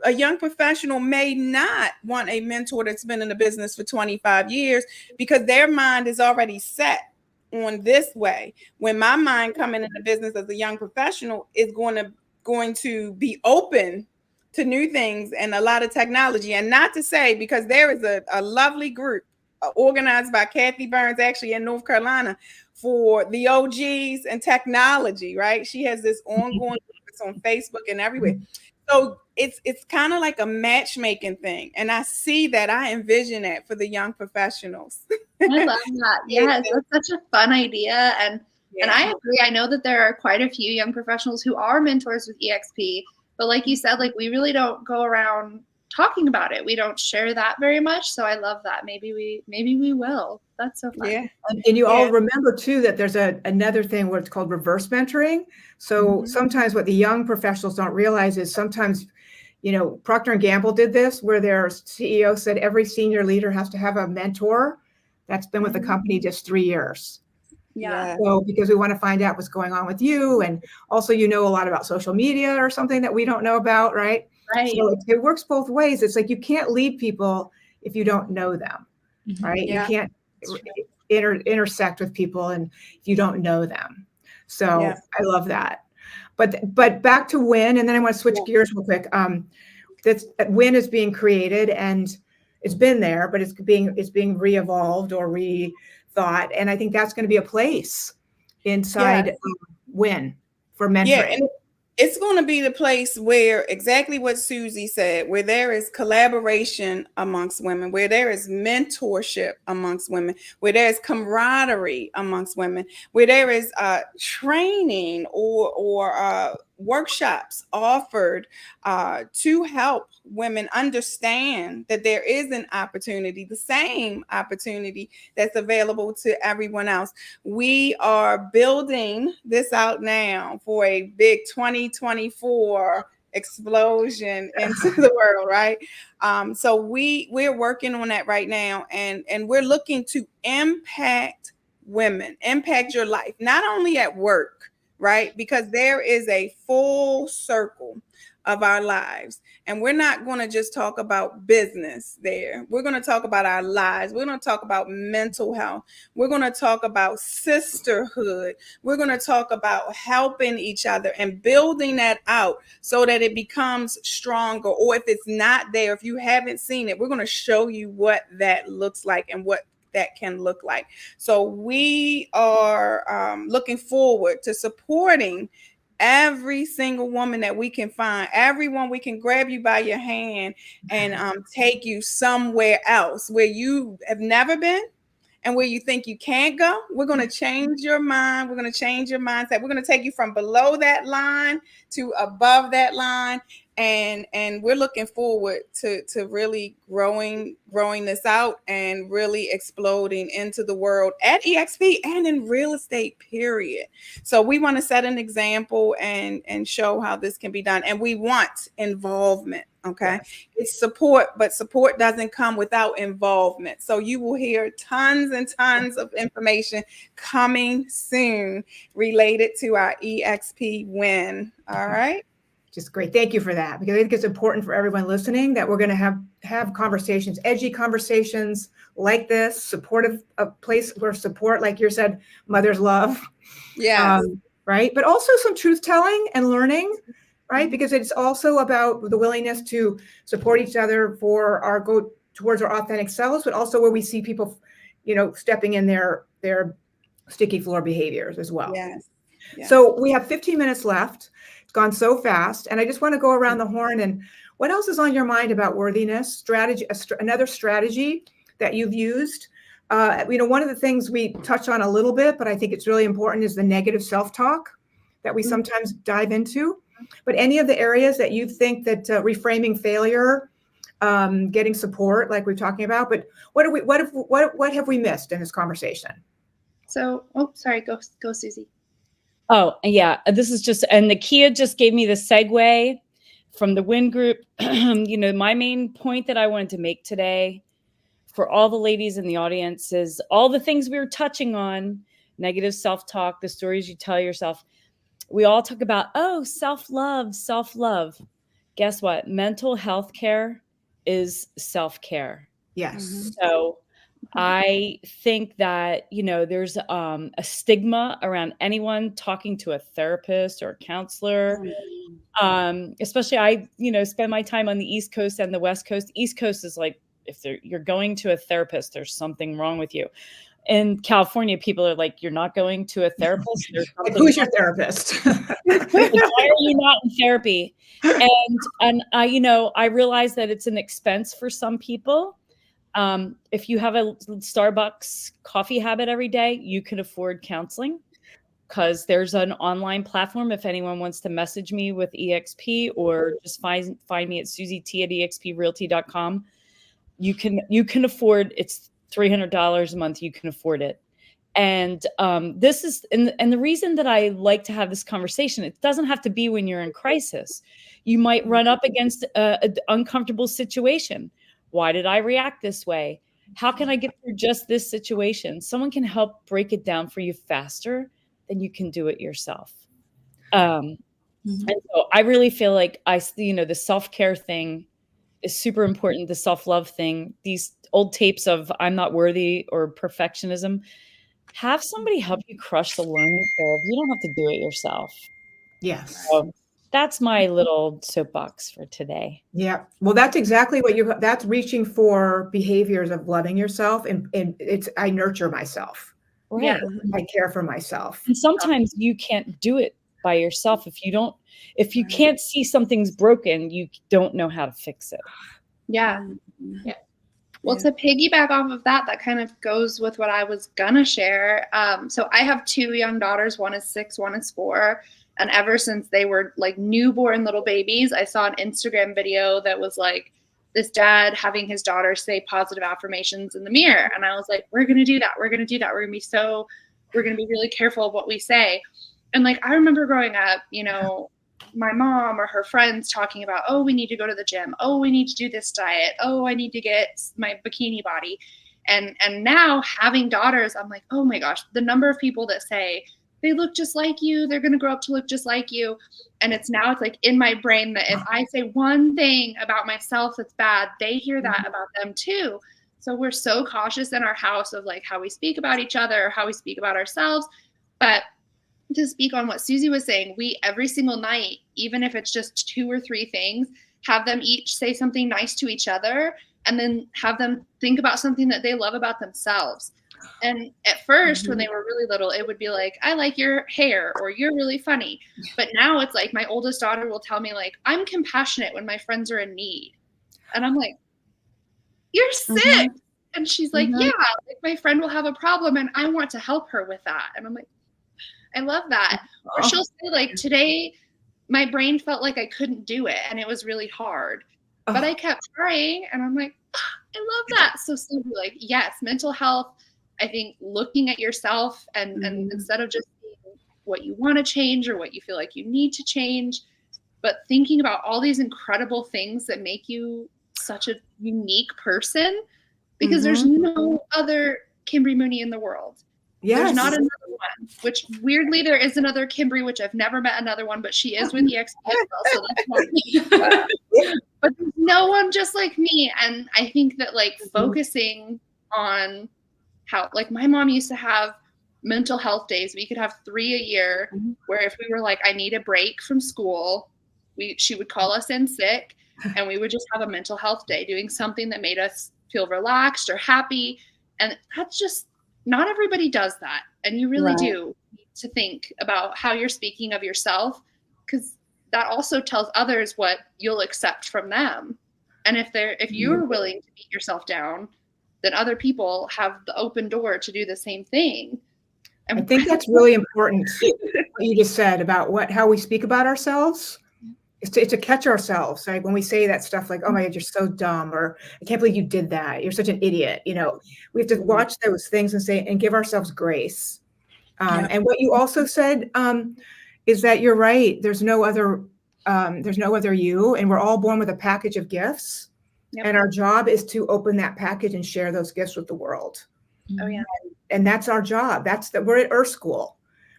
A young professional may not want a mentor that's been in the business for 25 years because their mind is already set on this way. When my mind coming into business as a young professional is going to be open to new things and a lot of technology. And not to say, because there is a lovely group organized by Kathy Burns, actually in North Carolina, for the OGs and technology, right? She has this ongoing, it's on Facebook and everywhere. So it's kind of like a matchmaking thing. And I see that, I envision that for the young professionals. I love that. Yes, that's such a fun idea. And I agree. I know that there are quite a few young professionals who are mentors with EXP, but like you said, like we really don't go around talking about it. We don't share that very much. So I love that. Maybe we will. That's so fun. Yeah. And you all remember too, that there's another thing where it's called reverse mentoring. So sometimes what the young professionals don't realize is sometimes, Procter & Gamble did this, where their CEO said every senior leader has to have a mentor that's been with the company just 3 years. Yeah. So because we want to find out what's going on with you. And also, a lot about social media or something that we don't know about. Right. So it works both ways. It's like, you can't lead people if you don't know them. Right. Yeah. You can't intersect with people and if you don't know them. So I love that. But back to WIN, and then I want to switch gears real quick. WIN is being created and it's been there, but it's being re-evolved or rethought. And I think that's going to be a place inside WIN for mentoring. It's going to be the place where exactly what Susie said, where there is collaboration amongst women, where there is mentorship amongst women, where there is camaraderie amongst women, where there is training or workshops offered to help women understand that there is an opportunity, the same opportunity that's available to everyone else. We are building this out now for a big 2024 explosion into the world, right? So we're working on that right now, and we're looking to impact women, impact your life, not only at work, right? Because there is a full circle of our lives. And we're not going to just talk about business there. We're going to talk about our lives. We're going to talk about mental health. We're going to talk about sisterhood. We're going to talk about helping each other and building that out so that it becomes stronger. Or if it's not there, if you haven't seen it, we're going to show you what that looks like and what that can look like. So we are looking forward to supporting every single woman that we can find, everyone we can grab you by your hand and take you somewhere else where you have never been and where you think you can't go. We're going to change your mind. We're going to change your mindset. We're going to take you from below that line to above that line. And we're looking forward to really growing this out and really exploding into the world at EXP and in real estate, period. So we want to set an example and show how this can be done. And we want involvement. Okay. Yes. It's support, but support doesn't come without involvement. So you will hear tons and tons of information coming soon related to our EXP win. All right. Just great. Thank you for that, because I think it's important for everyone listening that we're going to have conversations, edgy conversations like this, supportive, a place where support, like you said, mother's love. Yeah. Right. But also some truth telling and learning, right? Because it's also about the willingness to support each other for our go towards our authentic selves, but also where we see people, stepping in their sticky floor behaviors as well. Yes. Yes. So we have 15 minutes left. It's gone so fast. And I just want to go around the horn. And what else is on your mind about worthiness strategy, another strategy that you've used? One of the things we touch on a little bit, but I think it's really important, is the negative self-talk that we sometimes dive into. But any of the areas that you think that reframing failure, getting support, like we're talking about, but what have we missed in this conversation? So, sorry, go Susie. Oh, yeah. This is just, and Nakia just gave me the segue from the WIN group. My main point that I wanted to make today for all the ladies in the audience is all the things we were touching on, negative self-talk, the stories you tell yourself. We all talk about, self-love, self-love. Guess what? Mental health care is self-care. Yes. So I think that, there's a stigma around anyone talking to a therapist or a counselor. Especially I, spend my time on the East Coast and the West Coast. East Coast is like, if you're going to a therapist, there's something wrong with you. In California, people are like, you're not going to a therapist? Like, who's your therapist? Why are you not in therapy? And I realize that it's an expense for some people. If you have a Starbucks coffee habit every day, you can afford counseling because there's an online platform. If anyone wants to message me with EXP or just find me at susiet@exprealty.com, you can afford, it's $300 a month. You can afford it. And this is, and the reason that I like to have this conversation, it doesn't have to be when you're in crisis. You might run up against an uncomfortable situation. Why did I react this way? How can I get through just this situation? Someone can help break it down for you faster than you can do it yourself. And so I really feel like the self-care thing is super important. The self-love thing, these old tapes of I'm not worthy or perfectionism, have somebody help you crush the learning curve. You don't have to do it yourself. Yes. So that's my little soapbox for today. Yeah. Well, that's exactly what that's reaching for behaviors of loving yourself. And it's, I nurture myself. Right. Yeah. I care for myself. And sometimes you can't do it by yourself. If you can't see something's broken, you don't know how to fix it. Yeah. Yeah. Well, to piggyback off of that, that kind of goes with what I was gonna share. So I have 2 young daughters. One is 6, one is 4. And ever since they were like newborn little babies, I saw an Instagram video that was like this dad having his daughter say positive affirmations in the mirror. And I was like, we're gonna do that. We're gonna do that. We're gonna be really careful of what we say. And like I remember growing up, you know, my mom or her friends talking about, oh, we need to go to the gym. Oh, we need to do this diet. Oh, I need to get my bikini body. And now having daughters, I'm like, oh my gosh, the number of people that say they look just like you, they're going to grow up to look just like you. And it's like in my brain that if I say one thing about myself that's bad, they hear that about them too. So we're so cautious in our house of like how we speak about each other, how we speak about ourselves. But to speak on what Susie was saying, we every single night, even if it's just 2 or 3 things, have them each say something nice to each other and then have them think about something that they love about themselves. And at first, when they were really little, it would be like, I like your hair, or you're really funny. But now it's like my oldest daughter will tell me like, I'm compassionate when my friends are in need. And I'm like, you're sick. And she's like, yeah, like my friend will have a problem and I want to help her with that. And I'm like, I love that. Or she'll say like, today my brain felt like I couldn't do it and it was really hard, but I kept trying. And I'm like, I love that. So still be like, yes, mental health, I think looking at yourself and instead of just seeing what you want to change or what you feel like you need to change, but thinking about all these incredible things that make you such a unique person, because there's no other Kimberly Mooney in the world. Yes. There's not another one, which weirdly there is another Kimberly, which I've never met another one, but she is with EXP as well, so that's why. But there's no one just like me. And I think that like focusing on how, like my mom used to have mental health days. We could have 3 a year where if we were like, I need a break from school, she would call us in sick and we would just have a mental health day doing something that made us feel relaxed or happy. And that's just, not everybody does that. And you really do need to think about how you're speaking of yourself, because that also tells others what you'll accept from them. And if you're willing to beat yourself down, then other people have the open door to do the same thing. And I think that's really important what you just said about how we speak about ourselves. Is to catch ourselves. Like when we say that stuff like, oh my God, you're so dumb, or I can't believe you did that. You're such an idiot. You know, we have to watch those things and give ourselves grace. And what you also said is that you're right. There's no other you, and we're all born with a package of gifts. Yep. And our job is to open that package and share those gifts with the world. Oh yeah. And that's our job. We're at Earth School.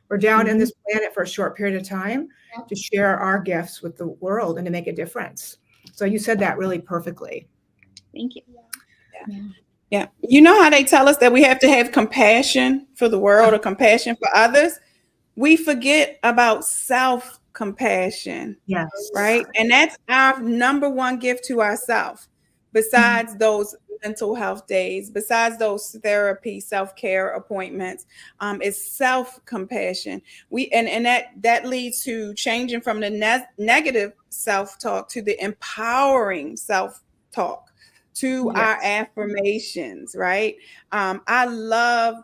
We're down in this planet for a short period of time to share our gifts with the world and to make a difference. So you said that really perfectly. Thank you. Yeah. You know how they tell us that we have to have compassion for the world or compassion for others? We forget about self-compassion. Yes. Right? And that's our number one gift to ourselves. Besides those mental health days, besides those therapy, self-care appointments, is self-compassion. And that leads to changing from the negative self-talk to the empowering self-talk, to our affirmations, right? I love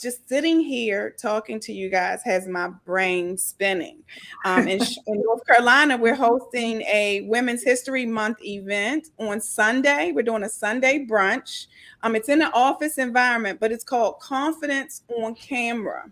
just sitting here talking to you guys has my brain spinning. In North Carolina, we're hosting a Women's History Month event on Sunday. We're doing a Sunday brunch. It's in an office environment, but it's called Confidence on Camera.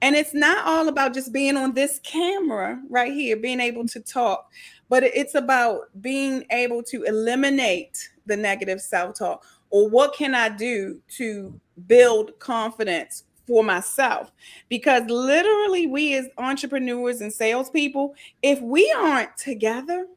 And it's not all about just being on this camera right here, being able to talk, but it's about being able to eliminate the negative self-talk, or what can I do to build confidence for myself? Because literally we as entrepreneurs and salespeople, if we aren't together,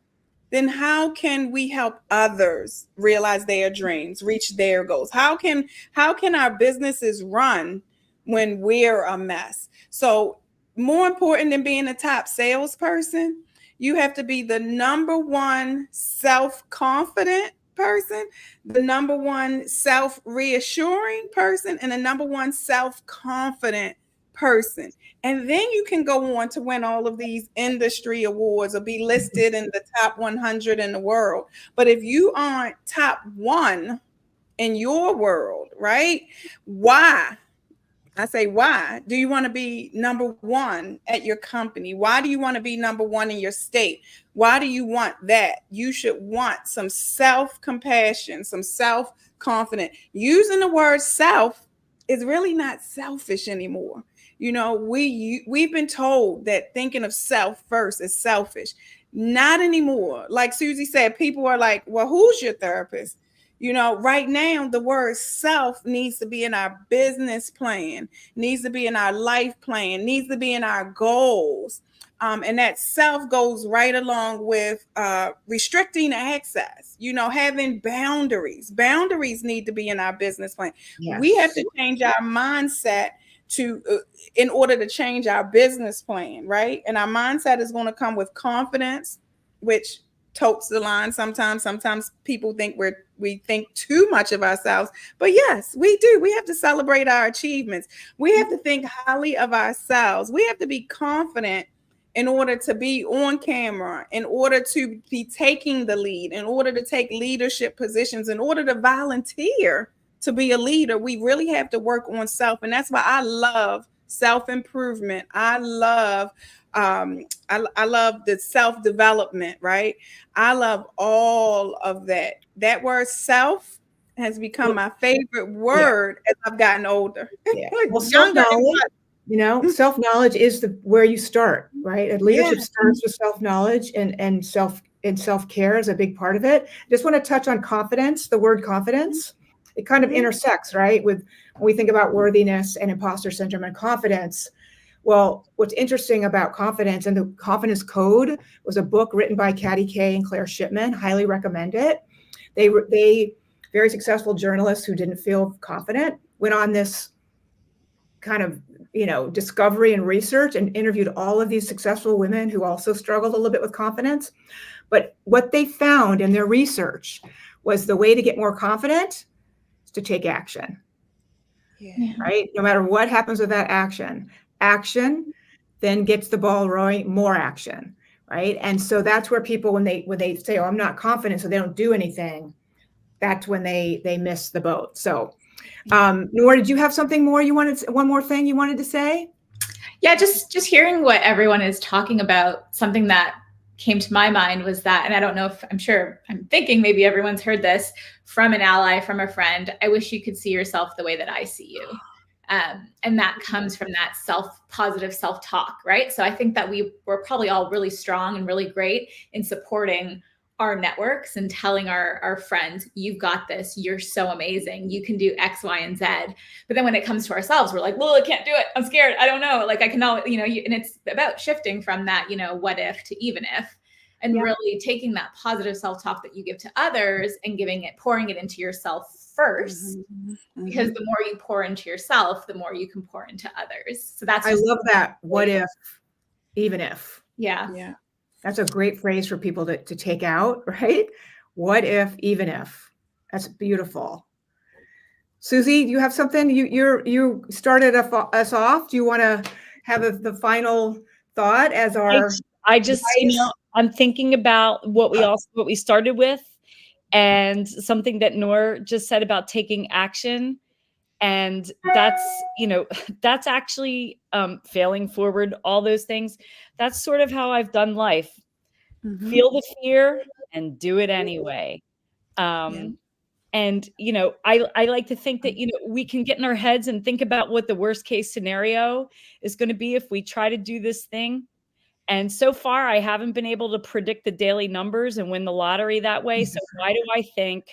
then how can we help others realize their dreams, reach their goals? How can our businesses run when we're a mess? So more important than being a top salesperson, you have to be the number one self-confident person, the number one self-reassuring person, and the number one self-confident person. And then you can go on to win all of these industry awards or be listed in the top 100 in the world. But if you aren't top one in your world, right? Why? I say, why do you want to be number one at your company? Why do you want to be number one in your state? Why do you want that? You should want some self-compassion, some self-confidence. Using the word self is really not selfish anymore. You know, we've been told that thinking of self first is selfish. Not anymore. Like Susie said, people are like, well, who's your therapist? You know, right now, the word self needs to be in our business plan, needs to be in our life plan, needs to be in our goals. And that self goes right along with restricting access, you know, having boundaries. Boundaries need to be in our business plan. Yes. We have to change our mindset in order to change our business plan, right? And our mindset is going to come with confidence, which totes the line sometimes. Sometimes people think we think too much of ourselves, but yes, we do. We have to celebrate our achievements. We have to think highly of ourselves. We have to be confident in order to be on camera, in order to be taking the lead, in order to take leadership positions, in order to volunteer to be a leader. We really have to work on self. And that's why I love self-improvement. I love the self-development, right? I love all of that. That word self has become my favorite word as I've gotten older. Yeah. Well, self-knowledge, you know, self-knowledge is where you start, right? And leadership starts with self-knowledge, and self-care is a big part of it. I just want to touch on confidence, the word confidence. It kind of intersects, right? With when we think about worthiness and imposter syndrome and confidence. Well, what's interesting about confidence, and the Confidence Code was a book written by Katty Kay and Claire Shipman. Highly recommend it. They very successful journalists who didn't feel confident went on this kind of, you know, discovery and research and interviewed all of these successful women who also struggled a little bit with confidence. But what they found in their research was the way to get more confident is to take action. Yeah. Right? No matter what happens with that action then gets the ball rolling, more action, right? And so that's where people, when they say, oh, I'm not confident, so they don't do anything, that's when they miss the boat. So Nora, did you have something more one more thing you wanted to say? Yeah, just hearing what everyone is talking about, something that came to my mind was that, and I don't know if, I'm thinking maybe everyone's heard this from an ally, from a friend, I wish you could see yourself the way that I see you. And that comes from that positive self-talk, right? So I think that we're probably all really strong and really great in supporting our networks and telling our friends, you've got this, you're so amazing, you can do X, Y, and Z. But then when it comes to ourselves, we're like, well, I can't do it, I'm scared, I don't know, like I can know, you know, and it's about shifting from that, you know, what if to even if, and really taking that positive self-talk that you give to others and pouring it into yourself first, because the more you pour into yourself, the more you can pour into others. So I love that. What if, even if. Yeah. That's a great phrase for people to take out, right? What if, even if. That's beautiful. Susie, do you have something? You started us off. Do you want to have the final thought as our? I just, you know, I'm thinking about what we started with, and something that Noor just said about taking action. And that's, you know, that's actually failing forward, all those things. That's sort of how I've done life. Feel the fear and do it anyway. And, you know, I like to think that, you know, we can get in our heads and think about what the worst case scenario is going to be if we try to do this thing. And so far, I haven't been able to predict the daily numbers and win the lottery that way. So why do I think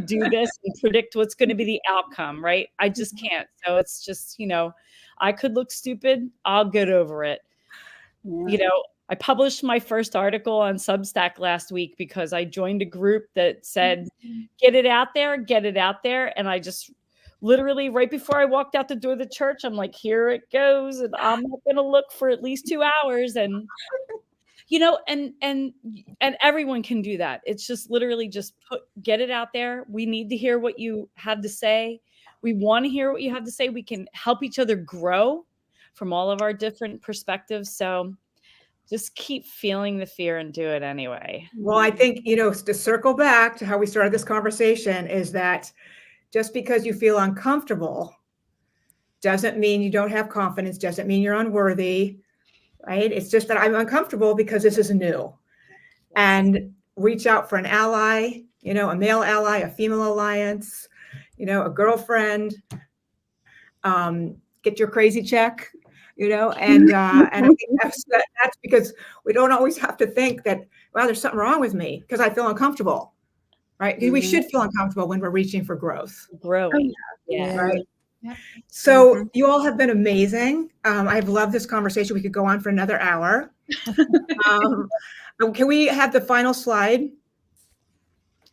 do this and predict what's going to be the outcome, right? I just can't. So it's just, you know, I could look stupid. I'll get over it. Yeah. You know, I published my first article on Substack last week because I joined a group that said, get it out there, get it out there. And I just literally right before I walked out the door of the church, I'm like, here it goes. And I'm not going to look for at least 2 hours. And, you know, and everyone can do that. It's just literally just get it out there. We need to hear what you have to say. We want to hear what you have to say. We can help each other grow from all of our different perspectives. So just keep feeling the fear and do it anyway. Well, I think, to circle back to how we started this conversation is that just because you feel uncomfortable doesn't mean you don't have confidence, doesn't mean you're unworthy, right? It's just that I'm uncomfortable because this is new. And reach out for an ally, a male ally, a female alliance, a girlfriend, get your crazy check, and I think that's because we don't always have to think that, wow, there's something wrong with me because I feel uncomfortable, right? We should feel uncomfortable when we're reaching for growth. Growing. Yeah. Right. Yep. So you all have been amazing. I've loved this conversation. We could go on for another hour. Can we have the final slide?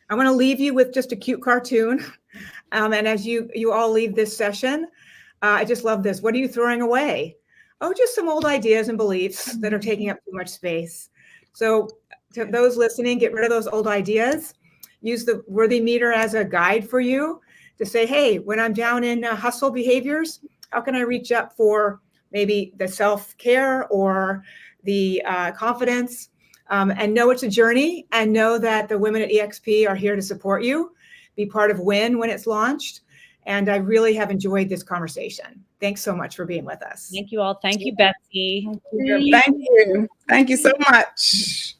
I want to leave you with just a cute cartoon. And as you all leave this session, I just love this. What are you throwing away? Oh, just some old ideas and beliefs that are taking up too much space. So to those listening, get rid of those old ideas. Use the Worthy Meter as a guide for you to say, hey, when I'm down in hustle behaviors, how can I reach up for maybe the self-care or the confidence? And know it's a journey, and know that the women at EXP are here to support you. Be part of WIN when it's launched. And I really have enjoyed this conversation. Thanks so much for being with us. Thank you all. Thank you, Betsy. Thank you. Thank you so much.